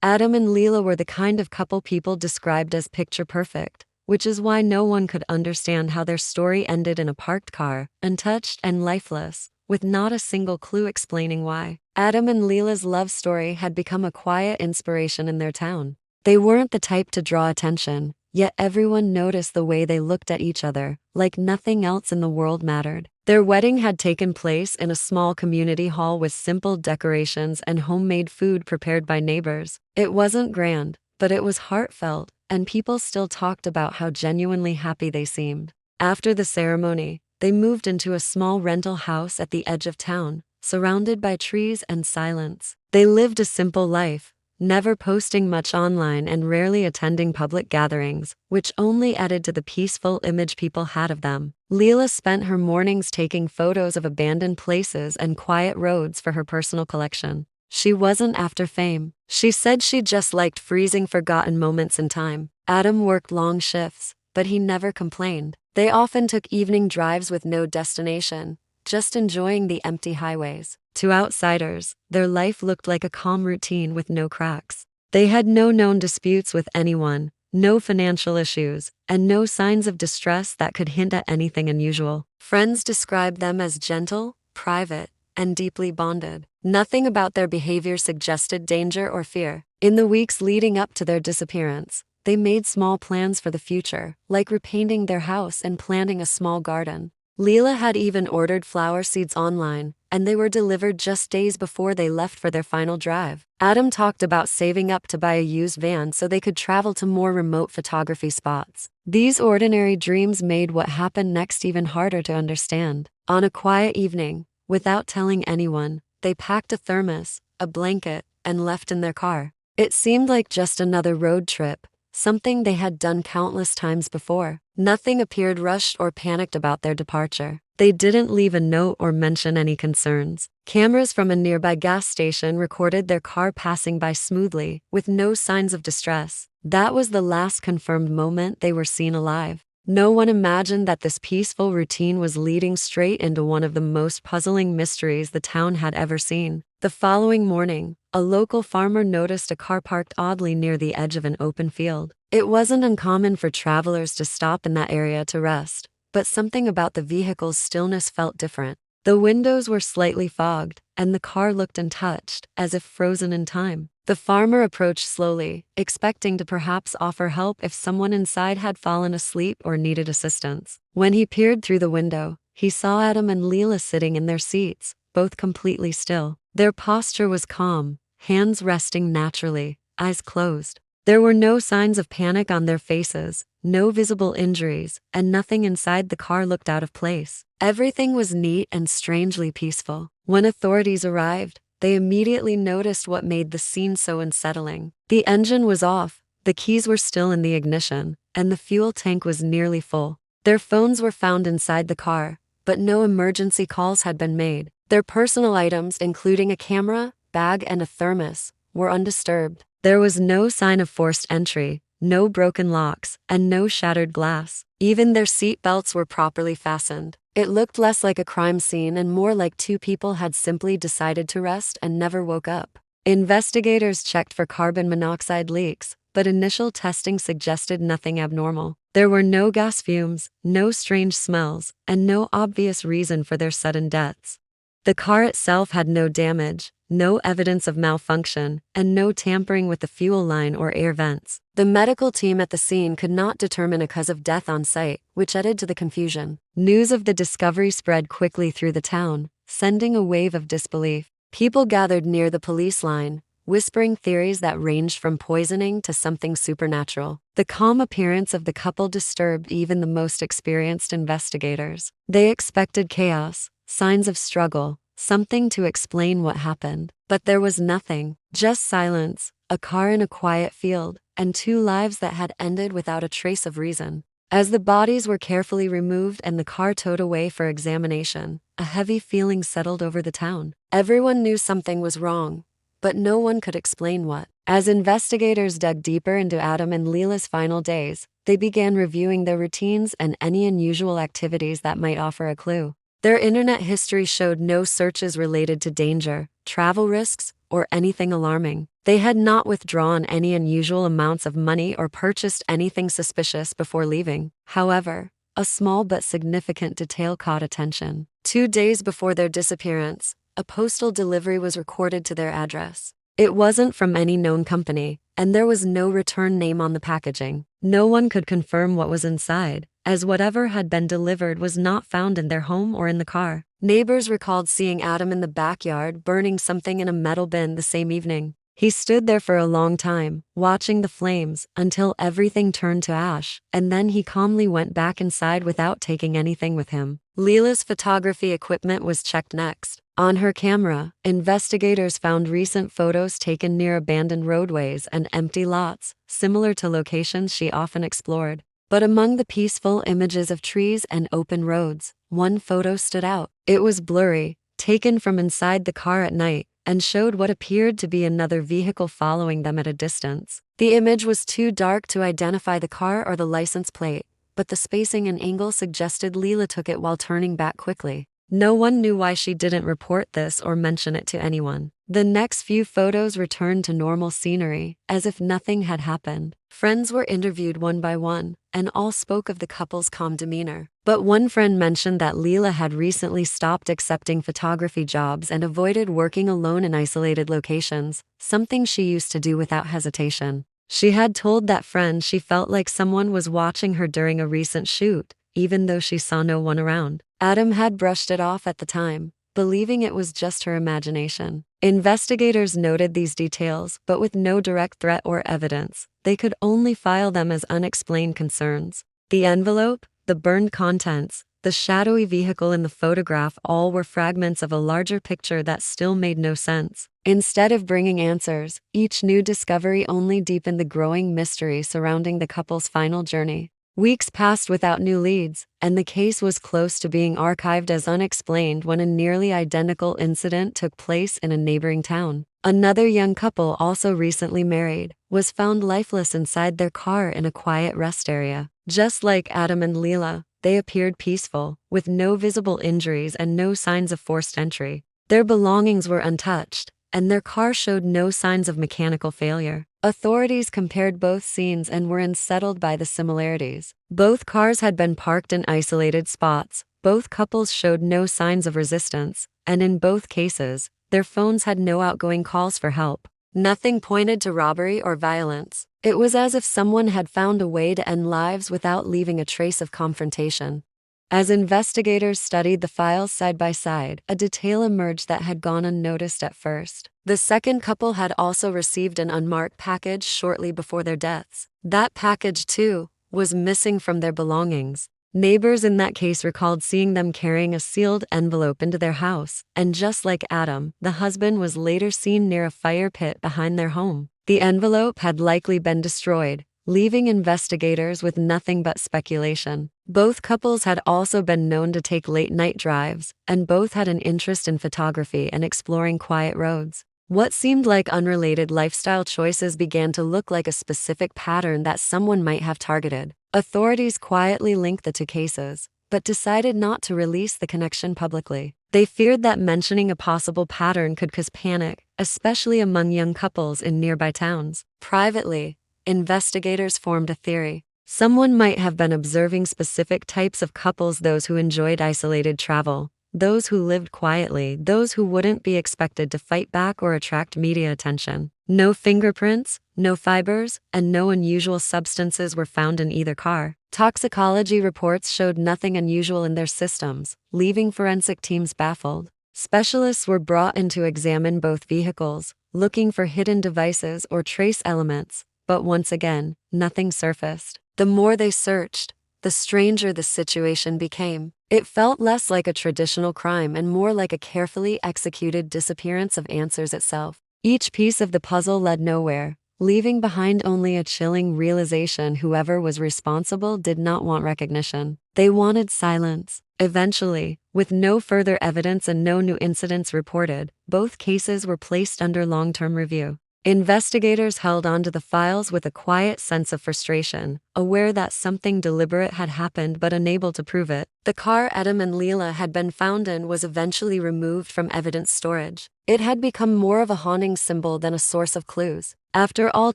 Adam and Lila were the kind of couple people described as picture perfect, which is why no one could understand how their story ended in a parked car, untouched and lifeless, with not a single clue explaining why. Adam and Lila's love story had become a quiet inspiration in their town. They weren't the type to draw attention, yet everyone noticed the way they looked at each other, like nothing else in the world mattered. Their wedding had taken place in a small community hall with simple decorations and homemade food prepared by neighbors. It wasn't grand, but it was heartfelt, and people still talked about how genuinely happy they seemed. After the ceremony, they moved into a small rental house at the edge of town, surrounded by trees and silence. They lived a simple life, never posting much online and rarely attending public gatherings, which only added to the peaceful image people had of them. Lila spent her mornings taking photos of abandoned places and quiet roads for her personal collection. She wasn't after fame. She said she just liked freezing forgotten moments in time. Adam worked long shifts, but he never complained. They often took evening drives with no destination, just enjoying the empty highways. To outsiders, their life looked like a calm routine with no cracks. They had no known disputes with anyone, no financial issues, and no signs of distress that could hint at anything unusual. Friends described them as gentle, private, and deeply bonded. Nothing about their behavior suggested danger or fear. In the weeks leading up to their disappearance, they made small plans for the future, like repainting their house and planting a small garden. Lila had even ordered flower seeds online, and they were delivered just days before they left for their final drive. Adam talked about saving up to buy a used van so they could travel to more remote photography spots. These ordinary dreams made what happened next even harder to understand. On a quiet evening, without telling anyone, they packed a thermos, a blanket, and left in their car. It seemed like just another road trip, something they had done countless times before. Nothing appeared rushed or panicked about their departure. They didn't leave a note or mention any concerns. Cameras from a nearby gas station recorded their car passing by smoothly, with no signs of distress. That was the last confirmed moment they were seen alive. No one imagined that this peaceful routine was leading straight into one of the most puzzling mysteries the town had ever seen. The following morning, a local farmer noticed a car parked oddly near the edge of an open field. It wasn't uncommon for travelers to stop in that area to rest, but something about the vehicle's stillness felt different. The windows were slightly fogged, and the car looked untouched, as if frozen in time. The farmer approached slowly, expecting to perhaps offer help if someone inside had fallen asleep or needed assistance. When he peered through the window, he saw Adam and Lila sitting in their seats, both completely still. Their posture was calm, hands resting naturally, eyes closed. There were no signs of panic on their faces, no visible injuries, and nothing inside the car looked out of place. Everything was neat and strangely peaceful. When authorities arrived, they immediately noticed what made the scene so unsettling. The engine was off, the keys were still in the ignition, and the fuel tank was nearly full. Their phones were found inside the car, but no emergency calls had been made. Their personal items, including a camera, bag, and a thermos, were undisturbed. There was no sign of forced entry, no broken locks, and no shattered glass. Even their seat belts were properly fastened. It looked less like a crime scene and more like two people had simply decided to rest and never woke up. Investigators checked for carbon monoxide leaks, but initial testing suggested nothing abnormal. There were no gas fumes, no strange smells, and no obvious reason for their sudden deaths. The car itself had no damage, no evidence of malfunction, and no tampering with the fuel line or air vents. The medical team at the scene could not determine a cause of death on site, which added to the confusion. News of the discovery spread quickly through the town, sending a wave of disbelief. People gathered near the police line, whispering theories that ranged from poisoning to something supernatural. The calm appearance of the couple disturbed even the most experienced investigators. They expected chaos, signs of struggle, something to explain what happened. But there was nothing, just silence, a car in a quiet field, and two lives that had ended without a trace of reason. As the bodies were carefully removed and the car towed away for examination, a heavy feeling settled over the town. Everyone knew something was wrong, but no one could explain what. As investigators dug deeper into Adam and Lila's final days, they began reviewing their routines and any unusual activities that might offer a clue. Their internet history showed no searches related to danger, travel risks, or anything alarming. They had not withdrawn any unusual amounts of money or purchased anything suspicious before leaving. However, a small but significant detail caught attention. 2 days before their disappearance, a postal delivery was recorded to their address. It wasn't from any known company, and there was no return name on the packaging. No one could confirm what was inside, as whatever had been delivered was not found in their home or in the car. Neighbors recalled seeing Adam in the backyard burning something in a metal bin the same evening. He stood there for a long time, watching the flames, until everything turned to ash, and then he calmly went back inside without taking anything with him. Lila's photography equipment was checked next. On her camera, investigators found recent photos taken near abandoned roadways and empty lots, similar to locations she often explored. But among the peaceful images of trees and open roads, one photo stood out. It was blurry, taken from inside the car at night, and showed what appeared to be another vehicle following them at a distance. The image was too dark to identify the car or the license plate, but the spacing and angle suggested Lila took it while turning back quickly. No one knew why she didn't report this or mention it to anyone. The next few photos returned to normal scenery, as if nothing had happened. Friends were interviewed one by one, and all spoke of the couple's calm demeanor. But one friend mentioned that Lila had recently stopped accepting photography jobs and avoided working alone in isolated locations, something she used to do without hesitation. She had told that friend she felt like someone was watching her during a recent shoot, even though she saw no one around. Adam had brushed it off at the time, believing it was just her imagination. Investigators noted these details, but with no direct threat or evidence. They could only file them as unexplained concerns. The envelope, the burned contents, the shadowy vehicle in the photograph all were fragments of a larger picture that still made no sense. Instead of bringing answers, each new discovery only deepened the growing mystery surrounding the couple's final journey. Weeks passed without new leads, and the case was close to being archived as unexplained when a nearly identical incident took place in a neighboring town. Another young couple, also recently married, was found lifeless inside their car in a quiet rest area. Just like Adam and Lila, they appeared peaceful, with no visible injuries and no signs of forced entry. Their belongings were untouched, and their car showed no signs of mechanical failure. Authorities compared both scenes and were unsettled by the similarities. Both cars had been parked in isolated spots, both couples showed no signs of resistance, and in both cases, their phones had no outgoing calls for help. Nothing pointed to robbery or violence. It was as if someone had found a way to end lives without leaving a trace of confrontation. As investigators studied the files side by side, a detail emerged that had gone unnoticed at first. The second couple had also received an unmarked package shortly before their deaths. That package, too, was missing from their belongings. Neighbors in that case recalled seeing them carrying a sealed envelope into their house, and just like Adam, the husband was later seen near a fire pit behind their home. The envelope had likely been destroyed, leaving investigators with nothing but speculation. Both couples had also been known to take late-night drives, and both had an interest in photography and exploring quiet roads. What seemed like unrelated lifestyle choices began to look like a specific pattern that someone might have targeted. Authorities quietly linked the two cases, but decided not to release the connection publicly. They feared that mentioning a possible pattern could cause panic, especially among young couples in nearby towns. Privately, investigators formed a theory. Someone might have been observing specific types of couples: those who enjoyed isolated travel, those who lived quietly, those who wouldn't be expected to fight back or attract media attention. No fingerprints, no fibers, and no unusual substances were found in either car. Toxicology reports showed nothing unusual in their systems, leaving forensic teams baffled. Specialists were brought in to examine both vehicles, looking for hidden devices or trace elements, but once again, nothing surfaced. The more they searched, the stranger the situation became. It felt less like a traditional crime and more like a carefully executed disappearance of answers itself. Each piece of the puzzle led nowhere, leaving behind only a chilling realization: whoever was responsible did not want recognition. They wanted silence. Eventually, with no further evidence and no new incidents reported, both cases were placed under long-term review. Investigators held onto the files with a quiet sense of frustration, aware that something deliberate had happened but unable to prove it. The car Adam and Lila had been found in was eventually removed from evidence storage. It had become more of a haunting symbol than a source of clues. After all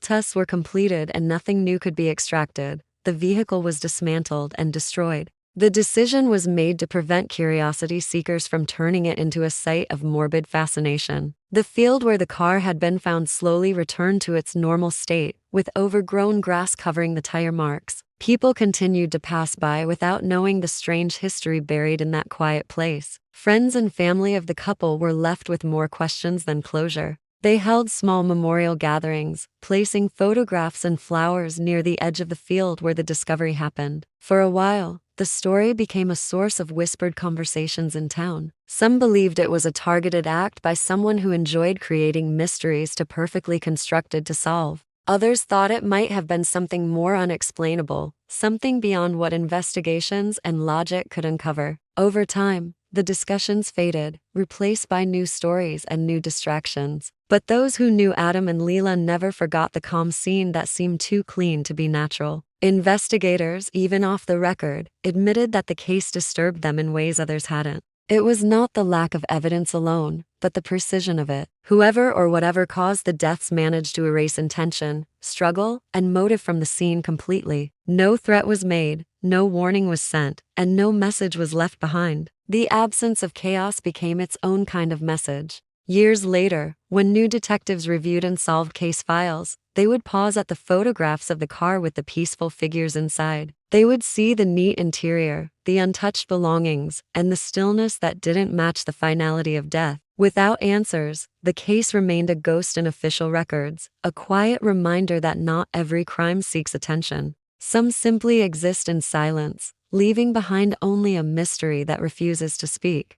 tests were completed and nothing new could be extracted, the vehicle was dismantled and destroyed. The decision was made to prevent curiosity seekers from turning it into a site of morbid fascination. The field where the car had been found slowly returned to its normal state, with overgrown grass covering the tire marks. People continued to pass by without knowing the strange history buried in that quiet place. Friends and family of the couple were left with more questions than closure. They held small memorial gatherings, placing photographs and flowers near the edge of the field where the discovery happened. For a while, the story became a source of whispered conversations in town. Some believed it was a targeted act by someone who enjoyed creating mysteries too perfectly constructed to solve. Others thought it might have been something more unexplainable, something beyond what investigations and logic could uncover. Over time, the discussions faded, replaced by new stories and new distractions. But those who knew Adam and Lila never forgot the calm scene that seemed too clean to be natural. Investigators, even off the record, admitted that the case disturbed them in ways others hadn't. It was not the lack of evidence alone, but the precision of it. Whoever or whatever caused the deaths managed to erase intention, struggle, and motive from the scene completely. No threat was made, no warning was sent, and no message was left behind. The absence of chaos became its own kind of message. Years later, when new detectives reviewed unsolved case files, they would pause at the photographs of the car with the peaceful figures inside. They would see the neat interior, the untouched belongings, and the stillness that didn't match the finality of death. Without answers, the case remained a ghost in official records, a quiet reminder that not every crime seeks attention. Some simply exist in silence, leaving behind only a mystery that refuses to speak.